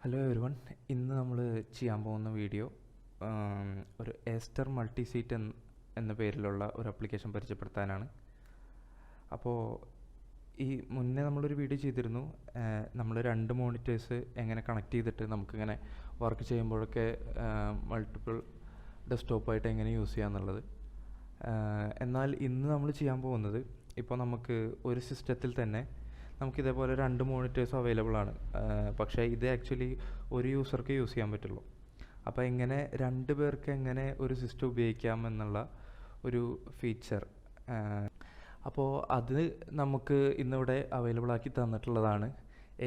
Hello everyone, ഇന്ന് നമ്മൾ ചെയ്യാൻ പോകുന്ന വീഡിയോ ഒരു ഏസ്റ്റർ മൾട്ടി സീറ്റ് എന്ന പേരിലുള്ള ഒരു ആപ്ലിക്കേഷൻ പരിചയപ്പെടുത്താനാണ്. അപ്പോൾ ഈ മുന്നേ നമ്മളൊരു വീഡിയോ ചെയ്തിരുന്നു. നമ്മൾ 2 മോണിറ്റേഴ്സ് എങ്ങനെ കണക്ട് ചെയ്തിട്ട് നമുക്കിങ്ങനെ വർക്ക് ചെയ്യുമ്പോഴൊക്കെ മൾട്ടിപ്പിൾ ഡെസ്ക്ടോപ്പായിട്ട് എങ്ങനെ യൂസ് ചെയ്യാമെന്നുള്ളത്. എന്നാൽ ഇന്ന് നമ്മൾ ചെയ്യാൻ പോകുന്നത്, ഇപ്പോൾ നമുക്ക് ഒരു സിസ്റ്റത്തിൽ തന്നെ നമുക്കിതേപോലെ 2 മോണിറ്റേഴ്സ് അവൈലബിൾ ആണ്. പക്ഷേ ഇത് ആക്ച്വലി ഒരു യൂസർക്ക് യൂസ് ചെയ്യാൻ പറ്റുള്ളൂ. അപ്പോൾ എങ്ങനെ 2 പേർക്ക് എങ്ങനെ ഒരു സിസ്റ്റം ഉപയോഗിക്കാം എന്നുള്ള ഒരു ഫീച്ചർ, അപ്പോൾ അത് നമുക്ക് ഇന്നിവിടെ അവൈലബിൾ ആക്കി തന്നിട്ടുള്ളതാണ്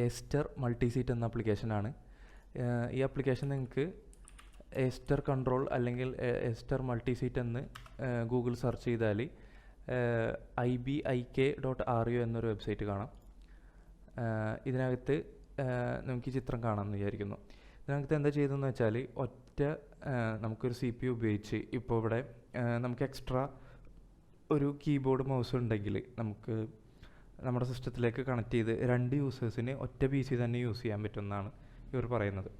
ഏസ്റ്റർ മൾട്ടി സീറ്റ് എന്ന ആപ്ലിക്കേഷനാണ്. ഈ ആപ്ലിക്കേഷൻ നിങ്ങൾക്ക് ഏസ്റ്റർ കൺട്രോൾ അല്ലെങ്കിൽ ഏസ്റ്റർ മൾട്ടി സീറ്റ് എന്ന് ഗൂഗിൾ സെർച്ച് ചെയ്താൽ ibik.ru എന്നൊരു വെബ്സൈറ്റ് കാണാം. ഇതിനകത്ത് നമുക്ക് ചിത്രം കാണാമെന്ന് വിചാരിക്കുന്നു. ഇതിനകത്ത് എന്താ ചെയ്തതെന്ന് വെച്ചാൽ, നമുക്കൊരു CPU ഉപയോഗിച്ച് ഇപ്പോൾ ഇവിടെ നമുക്ക് എക്സ്ട്രാ ഒരു കീബോർഡ് മൗസ് ഉണ്ടെങ്കിൽ നമുക്ക് നമ്മുടെ സിസ്റ്റത്തിലേക്ക് കണക്ട് ചെയ്ത് 2 യൂസേഴ്സിന് ഒറ്റ PC തന്നെ യൂസ് ചെയ്യാൻ പറ്റുമെന്നാണ് ഇവർ പറയുന്നത്.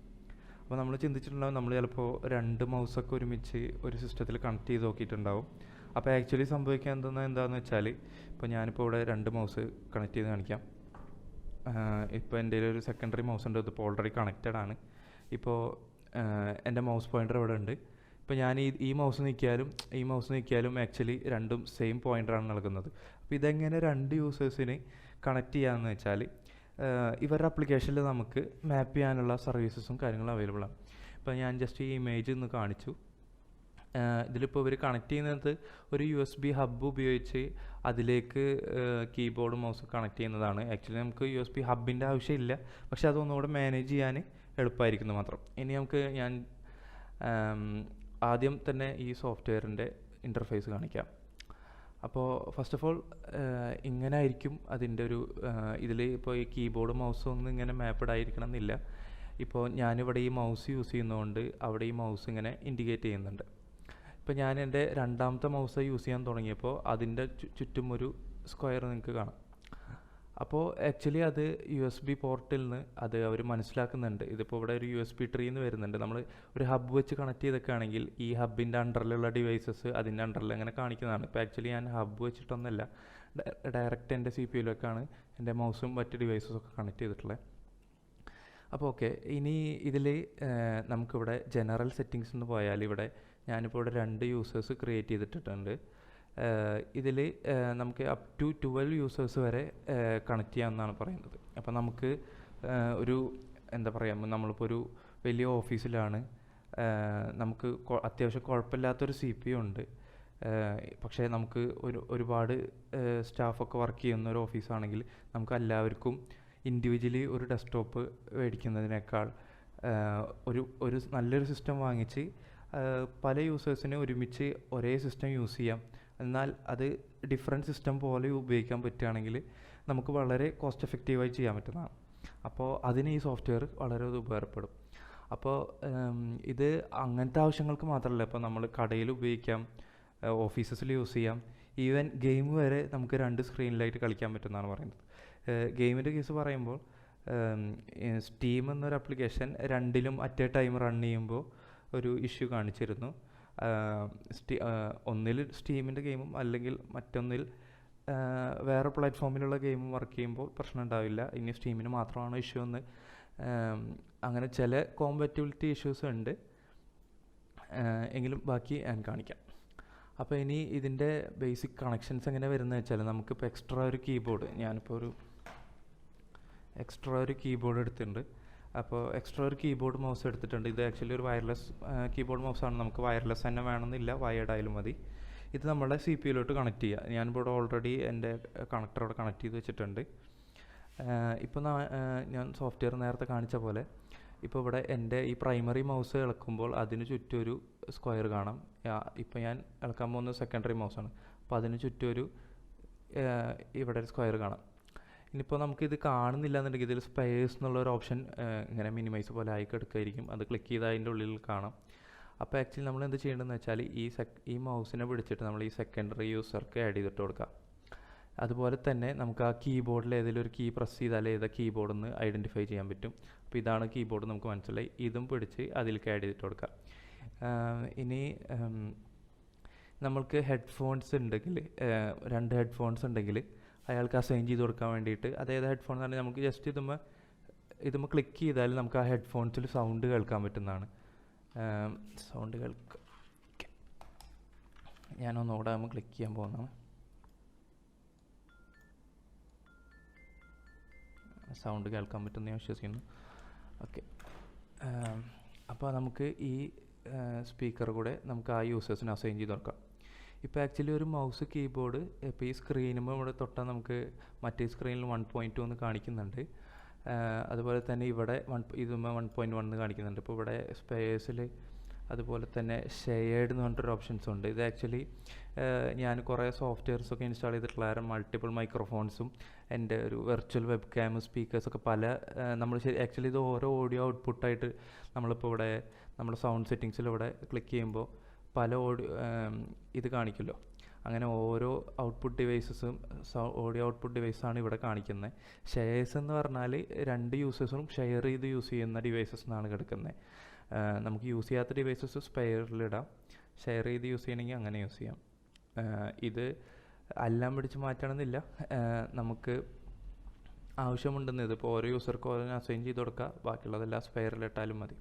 അപ്പോൾ നമ്മൾ ചിന്തിച്ചിട്ടുണ്ടാവും, നമ്മൾ ചിലപ്പോൾ 2 മൗസൊക്കെ ഒരുമിച്ച് ഒരു സിസ്റ്റത്തിൽ കണക്ട് ചെയ്ത് നോക്കിയിട്ടുണ്ടാവും. അപ്പോൾ ആക്ച്വലി സംഭവിക്കാൻ എന്താണെന്ന് വെച്ചാൽ, ഇപ്പോൾ ഞാനിപ്പോൾ ഇവിടെ 2 മൗസ് കണക്ട് ചെയ്ത് കാണിക്കാം. ഇപ്പോൾ എൻ്റെ ഒരു സെക്കൻഡറി മൗസ് ഉണ്ട്, ഇതിപ്പോൾ ഓൾറെഡി കണക്റ്റഡ് ആണ്. ഇപ്പോൾ എൻ്റെ മൗസ് പോയിൻ്റർ ഇവിടെ ഉണ്ട്. ഇപ്പോൾ ഞാൻ ഈ മൗസ് നീക്കിയാലും ആക്ച്വലി രണ്ടും സെയിം പോയിൻ്ററാണ് നൽകുന്നത്. അപ്പോൾ ഇതെങ്ങനെ 2 യൂസേഴ്സിന് കണക്ട് ചെയ്യാമെന്ന് വെച്ചാൽ, ഇവരുടെ ആപ്ലിക്കേഷനിൽ നമുക്ക് മാപ്പ് ചെയ്യാനുള്ള സർവീസസും കാര്യങ്ങളും അവൈലബിൾ ആണ്. ഇപ്പോൾ ഞാൻ ജസ്റ്റ് ഈ ഇമേജ് ഒന്ന് കാണിച്ചു. ഇതിലിപ്പോൾ ഇവർ കണക്ട് ചെയ്യുന്നത് ഒരു USB ഹബ്ബ് ഉപയോഗിച്ച് അതിലേക്ക് കീബോർഡ് മൗസ് കണക്ട് ചെയ്യുന്നതാണ്. ആക്ച്വലി നമുക്ക് USB ഹബ്ബിൻ്റെ ആവശ്യമില്ല, പക്ഷെ അതൊന്നുകൂടെ മാനേജ് ചെയ്യാൻ എളുപ്പമായിരിക്കുന്നു മാത്രം. ഇനി ഞാൻ ആദ്യം തന്നെ ഈ സോഫ്റ്റ്വെയറിൻ്റെ ഇൻ്റർഫേസ് കാണിക്കാം. അപ്പോൾ ഫസ്റ്റ് ഓഫ് ഓൾ ഇങ്ങനെ ആയിരിക്കും അതിൻ്റെ ഒരു ഇതിൽ. ഇപ്പോൾ ഈ കീബോർഡ് മൗസ് ഒന്നും ഇങ്ങനെ മാപ്പ്ഡ് ആയിരിക്കണം എന്നില്ല. ഇപ്പോൾ ഞാനിവിടെ ഈ മൗസ് യൂസ് ചെയ്യുന്നതുകൊണ്ട് അവിടെ ഈ മൗസ് ഇങ്ങനെ ഇൻഡിക്കേറ്റ് ചെയ്യുന്നുണ്ട്. ഇപ്പോൾ ഞാൻ എൻ്റെ 2ാമത്തെ മൗസ് യൂസ് ചെയ്യാൻ തുടങ്ങിയപ്പോൾ അതിൻ്റെ ചുറ്റും ഒരു സ്ക്വയർ നിങ്ങൾക്ക് കാണാം. അപ്പോൾ ആക്ച്വലി അത് USB പോർട്ടിൽ നിന്ന് അത് അവർ മനസ്സിലാക്കുന്നുണ്ട്. ഇതിപ്പോൾ ഇവിടെ ഒരു USB ട്രീ എന്ന് വരുന്നുണ്ട്. നമ്മൾ ഒരു ഹബ്ബ് വെച്ച് കണക്ട് ചെയ്തൊക്കെയാണെങ്കിൽ ഈ ഹബ്ബിൻ്റെ അണ്ടറിലുള്ള ഡിവൈസസ് അതിൻ്റെ അണ്ടറിൽ അങ്ങനെ കാണിക്കുന്നതാണ്. ഇപ്പോൾ ആക്ച്വലി ഞാൻ ഹബ്ബ് വെച്ചിട്ടൊന്നുമല്ല, ഡയറക്റ്റ് എൻ്റെ CPU-ലേക്കാണ് എൻ്റെ മൗസും മറ്റ് ഡിവൈസസൊക്കെ കണക്ട് ചെയ്തിട്ടുള്ളത്. അപ്പോൾ ഓക്കെ, ഇനി ഇതിൽ നമുക്കിവിടെ ജനറൽ സെറ്റിങ്സ് എന്ന് പോയാൽ ഇവിടെ ഞാനിപ്പോൾ ഇവിടെ 2 യൂസേഴ്സ് ക്രിയേറ്റ് ചെയ്തിട്ടുണ്ട്. ഇതിൽ നമുക്ക് അപ് ടു 12 യൂസേഴ്സ് വരെ കണക്ട് ചെയ്യാമെന്നാണ് പറയുന്നത്. അപ്പോൾ നമുക്ക് ഒരു എന്താ പറയുക, നമ്മളിപ്പോൾ ഒരു വലിയ ഓഫീസിലാണ്, നമുക്ക് അത്യാവശ്യം കുഴപ്പമില്ലാത്തൊരു CPU ഉണ്ട്. പക്ഷേ നമുക്ക് ഒരുപാട് സ്റ്റാഫൊക്കെ വർക്ക് ചെയ്യുന്ന ഒരു ഓഫീസാണെങ്കിൽ നമുക്ക് എല്ലാവർക്കും ഇൻഡിവിജ്വലി ഒരു ഡെസ്ക്ടോപ്പ് മേടിക്കുന്നതിനേക്കാൾ ഒരു നല്ലൊരു സിസ്റ്റം വാങ്ങിച്ച് പല യൂസേഴ്സിനെ ഒരുമിച്ച് ഒരേ സിസ്റ്റം യൂസ് ചെയ്യാം. എന്നാൽ അത് ഡിഫറെൻറ്റ് സിസ്റ്റം പോലെ ഉപയോഗിക്കാൻ പറ്റുകയാണെങ്കിൽ നമുക്ക് വളരെ കോസ്റ്റ് എഫക്റ്റീവായി ചെയ്യാൻ പറ്റുന്നതാണ്. അപ്പോൾ അതിന് ഈ സോഫ്റ്റ്വെയർ വളരെ ഉപകാരപ്പെടും. അപ്പോൾ ഇത് അങ്ങനത്തെ ആവശ്യങ്ങൾക്ക് മാത്രമല്ല, ഇപ്പോൾ നമ്മൾ കടയിൽ ഉപയോഗിക്കാം, ഓഫീസസിൽ യൂസ് ചെയ്യാം, ഈവൻ ഗെയിം വരെ നമുക്ക് 2 സ്ക്രീനിലായിട്ട് കളിക്കാൻ പറ്റുമെന്നാണ് പറയുന്നത്. ഗെയിമിൻ്റെ കേസ് പറയുമ്പോൾ സ്റ്റീം എന്നൊരു ആപ്ലിക്കേഷൻ 2ലും അറ്റ് എ ടൈം റൺ ചെയ്യുമ്പോൾ ഒരു ഇഷ്യൂ കാണിച്ചിരുന്നു. ഒന്നിൽ സ്റ്റീമിൻ്റെ ഗെയിമും അല്ലെങ്കിൽ മറ്റൊന്നിൽ വേറെ പ്ലാറ്റ്ഫോമിലുള്ള ഗെയിമും വർക്ക് ചെയ്യുമ്പോൾ പ്രശ്നം ഉണ്ടാവില്ല. ഇനി സ്റ്റീമിന് മാത്രമാണ് ഇഷ്യൂ എന്ന്, അങ്ങനെ ചില കോമ്പാറ്റബിലിറ്റി ഇഷ്യൂസ് ഉണ്ട്. എങ്കിലും ബാക്കി ഞാൻ കാണിക്കാം. അപ്പോൾ ഇനി ഇതിൻ്റെ ബേസിക് കണക്ഷൻസ് എങ്ങനെ വരുന്നത് വെച്ചാൽ, നമുക്കിപ്പോൾ എക്സ്ട്രാ ഒരു കീബോർഡ് എടുത്തിട്ടുണ്ട്. അപ്പോൾ എക്സ്ട്രാ ഒരു കീബോർഡ് മൗസ് എടുത്തിട്ടുണ്ട്. ഇത് ആക്ച്വലി ഒരു വയർലെസ് കീബോർഡ് മൗസാണ്. നമുക്ക് വയർലെസ് തന്നെ വേണമെന്നില്ല, വയേർഡ് ആയാലും മതി. ഇത് നമ്മുടെ CPU-ലോട്ട് കണക്ട് ചെയ്യുക. ഞാനിപ്പോൾ ഓൾറെഡി എൻ്റെ കണക്ടറോട് കണക്ട് ചെയ്ത് വെച്ചിട്ടുണ്ട്. ഇപ്പോൾ ഞാൻ സോഫ്റ്റ്വെയർ നേരത്തെ കാണിച്ച പോലെ ഇപ്പോൾ ഇവിടെ എൻ്റെ ഈ പ്രൈമറി മൗസ് ഇളക്കുമ്പോൾ അതിന് ചുറ്റും ഒരു സ്ക്വയർ കാണാം. ഇപ്പോൾ ഞാൻ ഇളക്കാൻ പോകുന്ന സെക്കൻഡറി മൗസാണ്. അപ്പോൾ അതിന് ചുറ്റും ഇവിടെ ഒരു സ്ക്വയർ കാണാം. ഇനിയിപ്പോൾ നമുക്കിത് കാണുന്നില്ല എന്നുണ്ടെങ്കിൽ ഇതിൽ സ്പേസ് എന്നുള്ളൊരു ഓപ്ഷൻ ഇങ്ങനെ മിനിമൈസ് പോലെ ആയി കിടക്കുമായിരിക്കും. അത് ക്ലിക്ക് ചെയ്ത് അതിൻ്റെ ഉള്ളിൽ കാണാം. അപ്പോൾ ആക്ച്വലി നമ്മൾ എന്ത് ചെയ്യേണ്ടതെന്ന് വെച്ചാൽ ഈ മൗസിനെ പിടിച്ചിട്ട് നമ്മൾ ഈ സെക്കൻഡറി യൂസർക്ക് ആഡ് ചെയ്തിട്ട് കൊടുക്കുക. അതുപോലെ തന്നെ നമുക്ക് ആ കീബോർഡിൽ ഏതെങ്കിലും ഒരു കീ പ്രസ് ചെയ്താൽ ഏതാ കീബോർഡ് എന്ന് ഐഡൻറ്റിഫൈ ചെയ്യാൻ പറ്റും. അപ്പോൾ ഇതാണ് കീബോർഡ് നമുക്ക് മനസ്സിലായി. ഇതും പിടിച്ച് അതിലേക്ക് ആഡ് ചെയ്തിട്ട് കൊടുക്കാം. ഇനി നമ്മൾക്ക് ഹെഡ്ഫോൺസ് ഉണ്ടെങ്കിൽ 2 ഹെഡ്ഫോൺസ് ഉണ്ടെങ്കിൽ അയാൾക്ക് അസൈൻ ചെയ്ത് കൊടുക്കാൻ വേണ്ടിയിട്ട് അതേത് ഹെഡ്ഫോൺ എന്ന് പറഞ്ഞാൽ നമുക്ക് ജസ്റ്റ് ഇതുമ്മ ക്ലിക്ക് ചെയ്താൽ നമുക്ക് ആ ഹെഡ്ഫോൺസിൽ സൗണ്ട് കേൾക്കാൻ പറ്റുന്നതാണ്. സൗണ്ട് കേൾക്കുക. ഞാനൊന്നുകൂടെ നമ്മൾ ക്ലിക്ക് ചെയ്യാൻ പോകുന്നതാണ്. സൗണ്ട് കേൾക്കാൻ പറ്റുമെന്ന് ഞാൻ വിശ്വസിക്കുന്നു. ഓക്കെ, അപ്പോൾ നമുക്ക് ഈ സ്പീക്കർ കൂടെ നമുക്ക് ആ യൂസേഴ്സിന് അസൈൻ ചെയ്ത് കൊടുക്കാം. ഇപ്പോൾ ആക്ച്വലി ഒരു മൗസ് കീബോർഡ് ഇപ്പോൾ ഈ സ്ക്രീനുമ്പോൾ ഇവിടെ തൊട്ടാൽ നമുക്ക് മറ്റേ സ്ക്രീനിൽ 1.2 എന്ന് കാണിക്കുന്നുണ്ട്. അതുപോലെ തന്നെ ഇവിടെ ഇതുമ്പോൾ 1.1 കാണിക്കുന്നുണ്ട്. ഇപ്പോൾ ഇവിടെ സ്പേസിൽ അതുപോലെ തന്നെ ഷെയർഡ് എന്ന് പറഞ്ഞിട്ടൊരു ഓപ്ഷൻസ് ഉണ്ട്. ഇത് ആക്ച്വലി ഞാൻ കുറേ സോഫ്റ്റ്വെയർസൊക്കെ ഇൻസ്റ്റാൾ ചെയ്തിട്ടുള്ള കാരണം മൾട്ടിപ്പിൾ മൈക്രോഫോൺസും എൻ്റെ ഒരു വെർച്വൽ വെബ് ക്യാം സ്പീക്കേഴ്സൊക്കെ നമ്മൾ ആക്ച്വലി ഇത് ഓരോ ഓഡിയോ ഔട്ട്പുട്ടായിട്ട് നമ്മളിപ്പോൾ ഇവിടെ നമ്മുടെ സൗണ്ട് സെറ്റിങ്സിൽ ഇവിടെ ക്ലിക്ക് ചെയ്യുമ്പോൾ പല ഇത് കാണിക്കുമല്ലോ. അങ്ങനെ ഓരോ ഔട്ട്പുട്ട് ഡിവൈസസും ഓഡിയോ ഔട്ട്പുട്ട് ഡിവൈസാണ് ഇവിടെ കാണിക്കുന്നത്. ഷെയർസ് എന്ന് പറഞ്ഞാൽ 2 യൂസേഴ്സും ഷെയർ ചെയ്ത് യൂസ് ചെയ്യുന്ന ഡിവൈസസ് എന്നാണ് കിടക്കുന്നത്. നമുക്ക് യൂസ് ചെയ്യാത്ത ഡിവൈസസ് സ്പെയറിലിടാം, ഷെയർ ചെയ്ത് യൂസ് ചെയ്യണമെങ്കിൽ അങ്ങനെ യൂസ് ചെയ്യാം. ഇത് എല്ലാം പിടിച്ച് മാറ്റണമെന്നില്ല, നമുക്ക് ആവശ്യമുണ്ടെന്ന്. ഇതിപ്പോൾ ഓരോ യൂസർക്കും ഓരോ അസൈൻ ചെയ്ത് കൊടുക്കുക, ബാക്കിയുള്ളതെല്ലാം സ്പെയറിലിട്ടാലും മതി.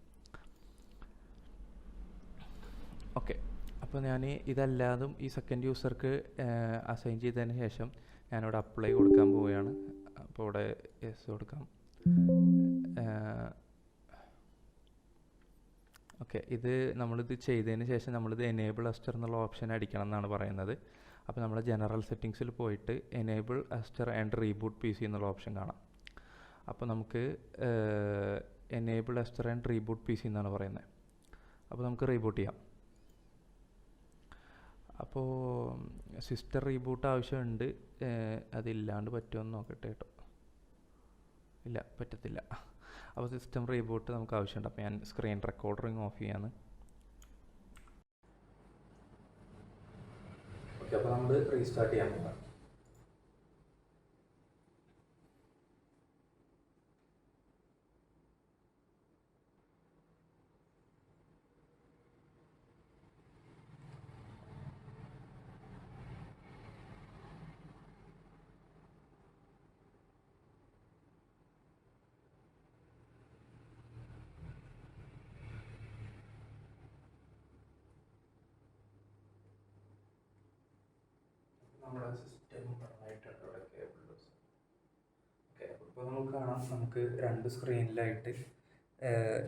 ഓക്കെ, അപ്പോൾ ഞാൻ ഇതല്ലാതും ഈ സെക്കൻഡ് യൂസർക്ക് അസൈൻ ചെയ്തതിന് ശേഷം ഞാനിവിടെ അപ്ലൈ കൊടുക്കാൻ പോവുകയാണ്. അപ്പോൾ ഇവിടെ യെസ് കൊടുക്കാം. ഓക്കെ, നമ്മളിത് ചെയ്തതിന് ശേഷം നമ്മളിത് എനേബിൾ അസ്റ്റർ എന്നുള്ള ഓപ്ഷൻ അടിക്കണം എന്നാണ് പറയുന്നത്. അപ്പോൾ നമ്മൾ ജനറൽ സെറ്റിങ്സിൽ പോയിട്ട് enable Aster and reboot P C എന്നുള്ള ഓപ്ഷൻ കാണാം. അപ്പോൾ നമുക്ക് enable Aster and reboot P C എന്നാണ് പറയുന്നത്. അപ്പോൾ നമുക്ക് റീബൂട്ട് ചെയ്യാം. അപ്പോൾ സിസ്റ്റം റീബൂട്ട് ആവശ്യമുണ്ട്. അതില്ലാണ്ട് പറ്റുമെന്ന് നോക്കട്ടെ കേട്ടോ. ഇല്ല, പറ്റത്തില്ല. അപ്പോൾ സിസ്റ്റം റീബൂട്ട് നമുക്ക് ആവശ്യമുണ്ട്. അപ്പോൾ ഞാൻ സ്ക്രീൻ റെക്കോർഡറിങ് ഓഫ് ചെയ്യാണ്. ഓക്കെ, അപ്പോൾ നമ്മൾ റീസ്റ്റാർട്ട് ചെയ്യാൻ പോകാം. നമ്മുടെ സിസ്റ്റം നന്നായിട്ടുണ്ട്. ഇവിടെ കേബിൾസ്. ഓക്കെ, ഇപ്പോൾ നമുക്ക് കാണാം, നമുക്ക് 2 സ്ക്രീനിലായിട്ട്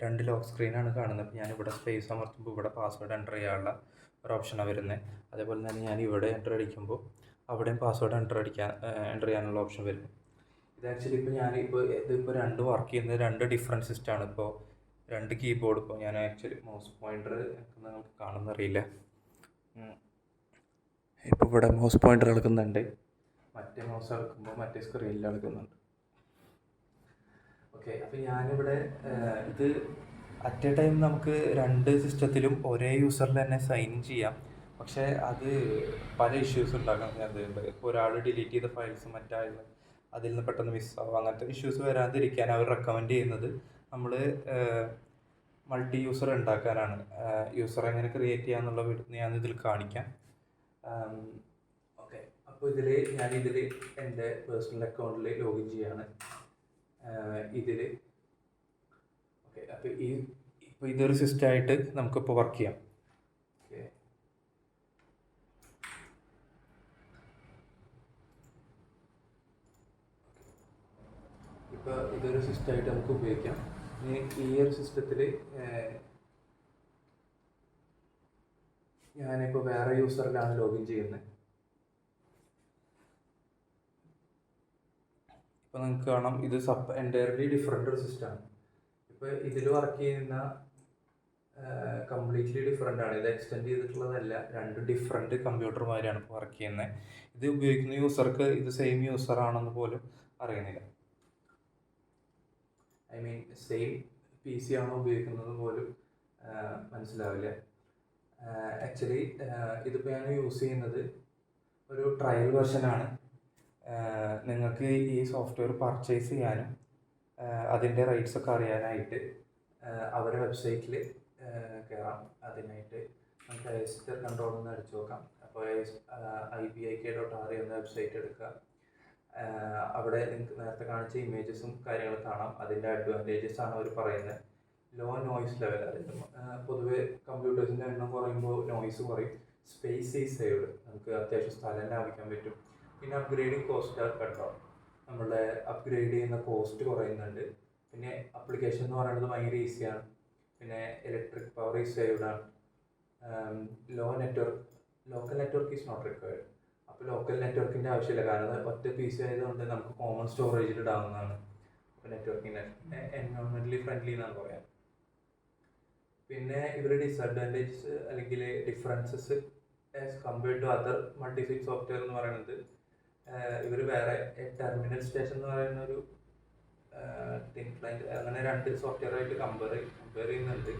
2 ലോക്ക് സ്ക്രീനാണ് കാണുന്നത്. അപ്പോൾ ഞാനിവിടെ സ്പേസ് അമർത്തുമ്പോൾ ഇവിടെ പാസ്വേഡ് എൻ്റർ ചെയ്യാനുള്ള ഒരു ഓപ്ഷനാണ് വരുന്നത്. അതേപോലെ തന്നെ ഞാൻ ഇവിടെ എൻ്റർ അടിക്കുമ്പോൾ അവിടെയും പാസ്വേഡ് എൻ്റർ ചെയ്യാനുള്ള ഓപ്ഷൻ വരും. ഇത് ആക്ച്വലി ഇപ്പോൾ ഇതിപ്പോൾ 2 വർക്ക് ചെയ്യുന്നത് 2 ഡിഫറെൻറ്റ് സിസ്റ്റമാണ്. ഇപ്പോൾ 2 കീബോർഡ്, ഇപ്പോൾ ഞാൻ ആക്ച്വലി മൗസ് പോയിൻ്റർ നിങ്ങൾക്ക് കാണുന്നറിയില്ല. ഇപ്പോൾ ഇവിടെ മൗസ് പോയിൻ്റർ എടുക്കുന്നുണ്ട്, മറ്റേ മൗസ് എടുക്കുമ്പോൾ മറ്റേ സ്ക്രീനിൽ എടുക്കുന്നുണ്ട്. ഓക്കെ, അപ്പോൾ ഞാനിവിടെ ഇത് അറ്റ് എ ടൈം നമുക്ക് 2 സിസ്റ്റത്തിലും ഒരേ യൂസറിൽ തന്നെ സൈൻ ചെയ്യാം. പക്ഷേ അത് പല ഇഷ്യൂസ് ഉണ്ടാക്കാൻ സാധ്യതയുണ്ട്. ഇപ്പോൾ ഒരാൾ ഡിലീറ്റ് ചെയ്ത ഫയൽസ് മറ്റാൾ അതിൽ നിന്ന് പെട്ടെന്ന് മിസ്സാവും. അങ്ങനത്തെ ഇഷ്യൂസ് വരാതിരിക്കാൻ അവർ റെക്കമെൻഡ് ചെയ്യുന്നത് നമ്മൾ മൾട്ടി യൂസർ ഉണ്ടാക്കാനാണ്. യൂസർ എങ്ങനെ ക്രിയേറ്റ് ചെയ്യാന്നുള്ള ഞാനിതിൽ കാണിക്കാം. ഓക്കെ, അപ്പോൾ ഞാനിതിൽ എൻ്റെ പേഴ്സണൽ അക്കൗണ്ടിൽ ലോഗിൻ ചെയ്യാണ്. ഓക്കെ, അപ്പോൾ ഇപ്പോൾ ഇതൊരു സിസ്റ്റമായിട്ട് നമുക്കിപ്പോൾ വർക്ക് ചെയ്യാം. ഓക്കെ, ഇപ്പോൾ ഇതൊരു സിസ്റ്റമായിട്ട് നമുക്ക് ഉപയോഗിക്കാം. ഈ ഒരു സിസ്റ്റത്തിൽ ഞാനിപ്പോൾ വേറെ യൂസറിലാണ് ലോഗിൻ ചെയ്യുന്നത്. ഇപ്പോൾ നിങ്ങൾക്ക് കാണാം, ഇത് എൻറ്റയർലി ഡിഫറെൻ്റ് ഒരു സിസ്റ്റമാണ്. ഇപ്പോൾ ഇതിൽ വർക്ക് ചെയ്യുന്ന കംപ്ലീറ്റ്ലി ഡിഫറെൻ്റ് ആണ്. ഇത് എക്സ്റ്റെൻഡ് ചെയ്തിട്ടുള്ളതല്ല, 2 ഡിഫറെൻറ്റ് കമ്പ്യൂട്ടർമാരാണ് ഇപ്പോൾ വർക്ക് ചെയ്യുന്നത്. ഇത് ഉപയോഗിക്കുന്ന യൂസർക്ക് ഇത് സെയിം യൂസറാണെന്ന് പോലും അറിയുന്നില്ല. ഐ മീൻ സെയിം PC ആണോ ഉപയോഗിക്കുന്നത് പോലും മനസ്സിലാവില്ല. ആക്ച്വലി ഇതിപ്പോൾ ഞാൻ യൂസ് ചെയ്യുന്നത് ഒരു ട്രയൽ വെർഷനാണ്. നിങ്ങൾക്ക് ഈ സോഫ്റ്റ്വെയർ പർച്ചേസ് ചെയ്യാനും അതിൻ്റെ റേറ്റ്സ് ഒക്കെ അറിയാനായിട്ട് അവരുടെ വെബ്സൈറ്റിൽ കയറാം. അതിനായിട്ട് നമുക്ക് എസ്റ്റർ കൺട്രോൾ എന്ന് അടിച്ചു നോക്കാം. അപ്പോൾ IBIK.RE എന്ന വെബ്സൈറ്റ് എടുക്കുക. അവിടെ നിങ്ങൾക്ക് നേരത്തെ കാണിച്ച ഇമേജസും കാര്യങ്ങളും കാണാം. അതിൻ്റെ അഡ്വാൻറ്റേജസ് ആണ് അവർ പറയുന്നത്. ലോ നോയ്സ് ലെവൽ, അതായത് പൊതുവെ കമ്പ്യൂട്ടേഴ്സിൻ്റെ എണ്ണം കുറയുമ്പോൾ നോയ്സ് കുറയും. സ്പേസ് ഈസ് സേവ്ഡ്, നമുക്ക് അത്യാവശ്യം സ്ഥലം ലാഭിക്കാൻ പറ്റും. പിന്നെ upgrading cost are cut off, നമ്മളുടെ അപ്ഗ്രേഡ് ചെയ്യുന്ന കോസ്റ്റ് കുറയുന്നുണ്ട്. പിന്നെ അപ്ലിക്കേഷൻ എന്ന് പറയുന്നത് ഭയങ്കര ഈസിയാണ്. പിന്നെ ഇലക്ട്രിക് പവർ ഈസ് സേവ്ഡ് ആണ്. Local network is not required. അപ്പോൾ ലോക്കൽ നെറ്റ്വർക്കിൻ്റെ ആവശ്യമില്ല, കാരണം ഒറ്റ PC ആയതുകൊണ്ട് നമുക്ക് കോമൺ സ്റ്റോറേജിൽ ഇടാവുന്നതാണ്. അപ്പോൾ നെറ്റ്വർക്കിൻ്റെ എൻവയോൺമെൻ്റലി ഫ്രണ്ട്ലി എന്നാണ് പറയാം. പിന്നെ ഇവരുടെ ഡിസഡ്വാൻറ്റേജസ് അല്ലെങ്കിൽ differences as compared to other multiseat software എന്ന് പറയുന്നത്, ഇവർ വേറെ ടെർമിനൽ സ്റ്റേഷൻ എന്ന് പറയുന്ന ഒരു തിൻ ക്ലൈൻറ്റ് അങ്ങനെ 2 സോഫ്റ്റ്വെയറായിട്ട് കമ്പയർ ചെയ്യുന്നുണ്ട്.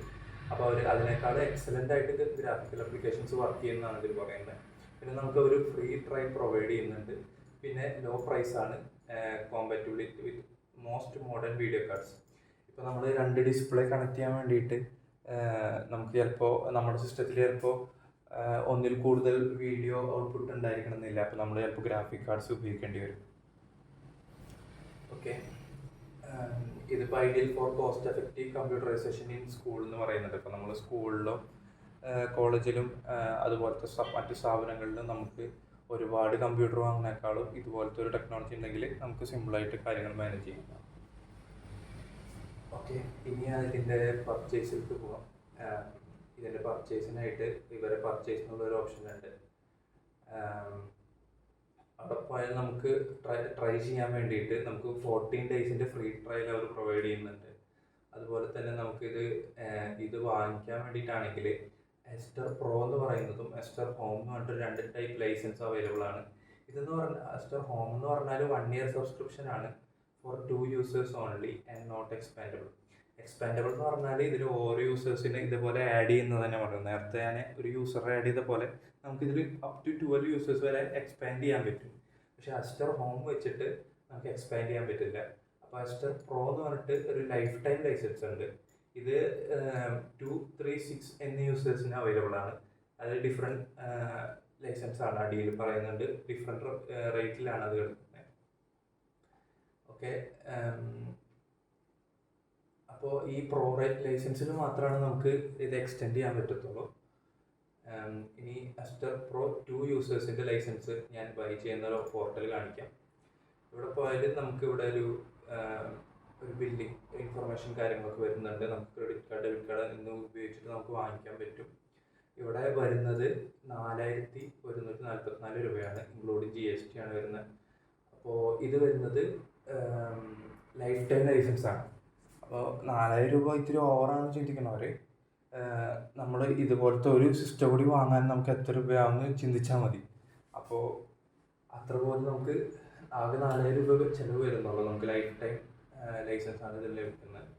അപ്പോൾ അവർ അതിനേക്കാൾ എക്സലൻ്റ് ആയിട്ട് ഗ്രാഫിക്കൽ ആപ്ലിക്കേഷൻസ് വർക്ക് ചെയ്യുന്നതാണ് ഇതിൽ പറയുന്നത്. പിന്നെ നമുക്ക് ഒരു ഫ്രീ ട്രയൽ പ്രൊവൈഡ് ചെയ്യുന്നുണ്ട്. പിന്നെ ലോ പ്രൈസാണ്, compatibility with most modern video cards. ഇപ്പോൾ നമ്മൾ 2 ഡിസ്പ്ലേ കണക്ട് ചെയ്യാൻ വേണ്ടിയിട്ട് നമുക്ക് ചിലപ്പോൾ നമ്മുടെ സിസ്റ്റത്തിൽ ചിലപ്പോൾ ഒന്നിൽ കൂടുതൽ വീഡിയോ ഔട്ട്പുട്ട് ഉണ്ടായിരിക്കണം എന്നില്ല. അപ്പോൾ നമ്മൾ ചിലപ്പോൾ ഗ്രാഫിക് കാർഡ്സ് ഉപയോഗിക്കേണ്ടി വരും. ഓക്കെ, ഇതിപ്പോൾ ideal for cost effective computerisation in school എന്ന് പറയുന്നുണ്ട്. ഇപ്പോൾ നമ്മൾ സ്കൂളിലും കോളേജിലും അതുപോലത്തെ മറ്റ് സ്ഥാപനങ്ങളിലും നമുക്ക് ഒരുപാട് കമ്പ്യൂട്ടർ വാങ്ങുന്നേക്കാളും ഇതുപോലത്തെ ഒരു ടെക്നോളജി ഉണ്ടെങ്കിൽ നമുക്ക് സിമ്പിളായിട്ട് കാര്യങ്ങൾ മാനേജ് ചെയ്യാം. ഓക്കെ, ഇനി അതിൻ്റെ പർച്ചേസിലേക്ക് പോകാം. ഇതിൻ്റെ പർച്ചേസിനായിട്ട് ഇവരെ പർച്ചേസിനുള്ള ഒരു ഓപ്ഷൻ ഉണ്ട്. അവിടെ പോയാൽ നമുക്ക് ട്രൈ ചെയ്യാൻ വേണ്ടിയിട്ട് നമുക്ക് 14 ഡേയ്സിൻ്റെ ഫ്രീ ട്രയൽ അവർ പ്രൊവൈഡ് ചെയ്യുന്നുണ്ട്. അതുപോലെ തന്നെ ഇത് വാങ്ങിക്കാൻ വേണ്ടിയിട്ടാണെങ്കിൽ എസ്റ്റർ പ്രോ എന്ന് പറയുന്നതും എസ്റ്റർ ഹോം എന്ന് പറഞ്ഞിട്ട് 2 ടൈപ്പ് ലൈസൻസ് അവൈലബിൾ ആണ്. ഇതെന്ന് പറഞ്ഞാൽ എസ്റ്റർ ഹോം എന്ന് പറഞ്ഞാൽ 1 ഇയർ സബ്സ്ക്രിപ്ഷൻ ആണ് for 2 users only and not expandable. Expandable എന്ന് പറഞ്ഞാൽ ഇതിൽ ഓരോ യൂസേഴ്സിന് ഇതുപോലെ ആഡ് ചെയ്യുന്നത് തന്നെ പറയുന്നത്. നേരത്തെ ഞാൻ ഒരു യൂസറെ ആഡ് ചെയ്ത പോലെ നമുക്കിതിൽ അപ് ടു 12 യൂസേഴ്സ് വരെ എക്സ്പാൻഡ് ചെയ്യാൻ പറ്റും. പക്ഷേ എസ്റ്റർ ഹോം വെച്ചിട്ട് നമുക്ക് എക്സ്പാൻഡ് ചെയ്യാൻ പറ്റില്ല. അപ്പോൾ എസ്റ്റർ പ്രോ എന്ന് പറഞ്ഞിട്ട് ഒരു ലൈഫ് ടൈം ലൈസൻസ് ഉണ്ട്. ഇത് 2, 3, 6 എന്നീ യൂസേഴ്സിന് അവൈലബിൾ ആണ്. അത് ഡിഫറെൻറ്റ് ലൈസൻസ് ആണ്, അടിയിൽ പറയുന്നുണ്ട്. ഡിഫറെൻറ്റ് റേറ്റിലാണ് അത് കിടക്കുന്നത്. ഓക്കെ, അപ്പോൾ ഈ പ്രോ റേറ്റ് ലൈസൻസിൽ മാത്രമാണ് നമുക്ക് ഇത് എക്സ്റ്റെൻഡ് ചെയ്യാൻ പറ്റത്തുള്ളൂ. ഇനി എസ്റ്റർ പ്രോ 2 യൂസേഴ്സിൻ്റെ ലൈസൻസ് ഞാൻ ബൈ ചെയ്യുന്ന ഒരു പോർട്ടൽ കാണിക്കാം. ഇവിടെ പോയാൽ നമുക്ക് ഇവിടെ ഒരു ബില്ലിംഗ് ഇൻഫർമേഷൻ കാര്യങ്ങളൊക്കെ വരുന്നുണ്ട്. നമുക്ക് ക്രെഡിറ്റ് കാർഡ്, ഡെബിറ്റ് കാർഡ് എന്നിവ ഉപയോഗിച്ചിട്ട് നമുക്ക് വാങ്ങിക്കാൻ പറ്റും. ഇവിടെ വരുന്നത് 4144 രൂപയാണ്, ഇൻക്ലൂഡിങ് GST ആണ് വരുന്നത്. അപ്പോൾ ഇത് വരുന്നത് ലൈഫ് ടൈം ലൈസൻസ് ആണ്. അപ്പോൾ 4000 രൂപ ഇത്തിരി ഓവറാണെന്ന് ചിന്തിക്കുന്നവർ നമ്മൾ ഇതുപോലത്തെ ഒരു സിസ്റ്റം കൂടി വാങ്ങാൻ നമുക്ക് എത്ര രൂപയാണെന്ന് ചിന്തിച്ചാൽ മതി. അപ്പോൾ അത്ര പോലും നമുക്ക് ആകെ 4000 രൂപ ചിലവ് വരുന്നുള്ളൂ. നമുക്ക് ലൈഫ് ടൈം ലൈസൻസ് ആണ് ഇതിൽ ലഭിക്കുന്നത്.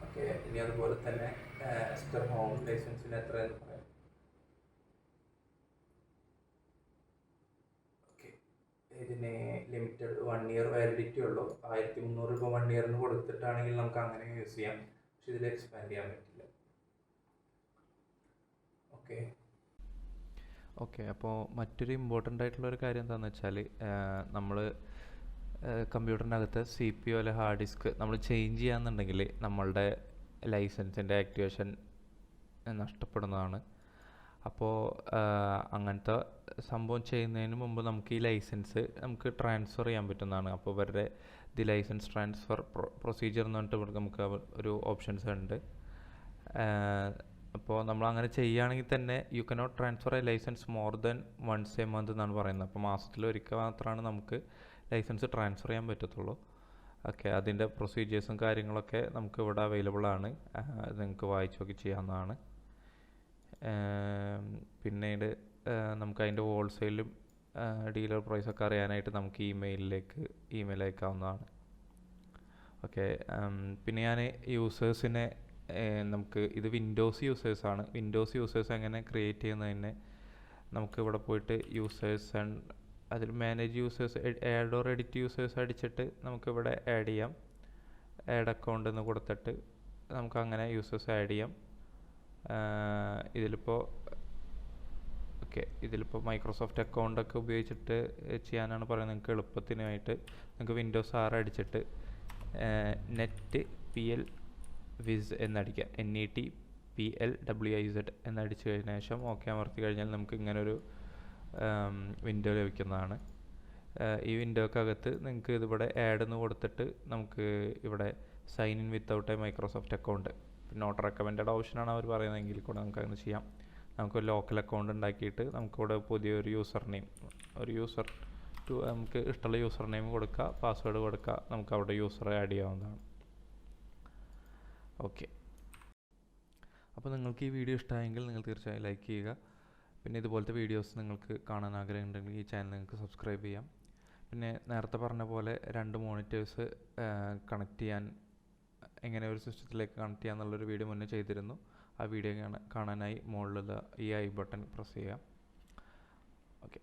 ഓക്കെ, ഇനി അതുപോലെ തന്നെ എസ്റ്റർ ഹോം ലൈസൻസിന് എത്രയെന്ന് പറയാം. ഓക്കെ, ഇതിന് ലിമിറ്റഡ് 1 ഇയർ വാലിഡിറ്റി ഉള്ളൂ. 1300 രൂപ 1 ഇയറിന് കൊടുത്തിട്ടാണെങ്കിൽ നമുക്ക് അങ്ങനെ യൂസ് ചെയ്യാം. പക്ഷെ ഇതിൽ എക്സ്പാൻഡ് ചെയ്യാൻ പറ്റില്ല. ഓക്കെ, അപ്പോൾ മറ്റൊരു ഇമ്പോർട്ടൻ്റ് ആയിട്ടുള്ളൊരു കാര്യം എന്താണെന്ന് വെച്ചാൽ, നമ്മൾ കമ്പ്യൂട്ടറിൻ്റെ അകത്ത് CPU അല്ലെങ്കിൽ ഹാർഡ് ഡിസ്ക് നമ്മൾ ചേഞ്ച് ചെയ്യാന്നുണ്ടെങ്കിൽ നമ്മളുടെ ലൈസൻസിൻ്റെ ആക്ടിവേഷൻ നഷ്ടപ്പെടുന്നതാണ്. അപ്പോൾ അങ്ങനത്തെ സംഭവം ചെയ്യുന്നതിന് മുമ്പ് നമുക്ക് ഈ ലൈസൻസ് നമുക്ക് ട്രാൻസ്ഫർ ചെയ്യാൻ പറ്റുന്നതാണ്. അപ്പോൾ ഇവരുടെ ലൈസൻസ് ട്രാൻസ്ഫർ പ്രൊസീജിയർ എന്ന് പറഞ്ഞിട്ട് നമുക്ക് ഒരു ഓപ്ഷൻസ് ഉണ്ട്. അപ്പോൾ നമ്മൾ അങ്ങനെ ചെയ്യുകയാണെങ്കിൽ തന്നെ you cannot transfer a licence more than once a month എന്നാണ് പറയുന്നത്. അപ്പോൾ മാസത്തിലൊരിക്കൽ മാത്രമാണ് നമുക്ക് ലൈസൻസ് ട്രാൻസ്ഫർ ചെയ്യാൻ പറ്റത്തുള്ളൂ. ഓക്കെ, അതിൻ്റെ പ്രൊസീജിയേഴ്സും കാര്യങ്ങളൊക്കെ നമുക്ക് ഇവിടെ അവൈലബിൾ ആണ്. നിങ്ങൾക്ക് വായിച്ച് നോക്കി ചെയ്യാവുന്നതാണ്. പിന്നീട് നമുക്ക് അതിൻ്റെ ഹോൾസെയിലും ഡീലർ പ്രൈസൊക്കെ അറിയാനായിട്ട് നമുക്ക് ഇമെയിൽ അയക്കാവുന്നതാണ്. ഓക്കെ, പിന്നെ ഞാൻ യൂസേഴ്സിനെ നമുക്ക് ഇത് വിൻഡോസ് യൂസേഴ്സാണ്. വിൻഡോസ് യൂസേഴ്സ് എങ്ങനെ ക്രിയേറ്റ് ചെയ്യുന്നതിന് നമുക്ക് ഇവിടെ പോയിട്ട് യൂസേഴ്സ് ആൻഡ് അതിൽ manage users, add or edit users അടിച്ചിട്ട് നമുക്കിവിടെ ആഡ് ചെയ്യാം. ആഡ് അക്കൗണ്ട് എന്ന് കൊടുത്തിട്ട് നമുക്ക് അങ്ങനെ യൂസേഴ്സ് ആഡ് ചെയ്യാം. ഇതിലിപ്പോൾ ഇതിലിപ്പോൾ മൈക്രോസോഫ്റ്റ് അക്കൗണ്ടൊക്കെ ഉപയോഗിച്ചിട്ട് ചെയ്യാനാണ് പറയുന്നത്. നിങ്ങൾക്ക് എളുപ്പത്തിനായിട്ട് നിങ്ങൾക്ക് വിൻഡോസ് 6 അടിച്ചിട്ട് നെറ്റ് PL വിസ് എന്നടിക്കുക. NETPLWIZ എന്നടിച്ചു കഴിഞ്ഞ ശേഷം ഓക്കെ അമർത്തി കഴിഞ്ഞാൽ നമുക്ക് ഇങ്ങനൊരു വിൻഡോ ലഭിക്കുന്നതാണ്. ഈ വിൻഡോക്കകത്ത് നിങ്ങൾക്ക് ഇതിവിടെ ആഡ് എന്ന് കൊടുത്തിട്ട് നമുക്ക് ഇവിടെ sign in without a Microsoft account, not recommended ഓപ്ഷനാണ് അവർ പറയുന്നതെങ്കിൽ കൂടെ നമുക്കങ്ങനെ ചെയ്യാം. നമുക്ക് ലോക്കൽ അക്കൗണ്ട് ഉണ്ടാക്കിയിട്ട് നമുക്കിവിടെ പുതിയൊരു യൂസർ നെയിം, നമുക്ക് ഇഷ്ടമുള്ള യൂസർ നെയിം കൊടുക്കുക, പാസ്വേഡ് കൊടുക്കുക, നമുക്ക് അവിടെ യൂസർ ആഡ് ചെയ്യാവുന്നതാണ്. ഓക്കെ, അപ്പോൾ നിങ്ങൾക്ക് ഈ വീഡിയോ ഇഷ്ടമായെങ്കിൽ നിങ്ങൾ തീർച്ചയായും ലൈക്ക് ചെയ്യുക. പിന്നെ ഇതുപോലത്തെ വീഡിയോസ് നിങ്ങൾക്ക് കാണാൻ ആഗ്രഹമുണ്ടെങ്കിൽ ഈ ചാനൽ നിങ്ങൾക്ക് സബ്സ്ക്രൈബ് ചെയ്യാം. പിന്നെ നേരത്തെ പറഞ്ഞ പോലെ 2 മോണിറ്റേഴ്സ് കണക്ട് ചെയ്യാൻ, എങ്ങനെ ഒരു സിസ്റ്റത്തിലേക്ക് കണക്ട് ചെയ്യുക എന്നുള്ളൊരു വീഡിയോ മുന്നേ ചെയ്തിരുന്നു. ആ വീഡിയോ കാണാനായി മുകളിലുള്ള ഈ ഐ ബട്ടൺ പ്രസ് ചെയ്യുക. ഓക്കെ.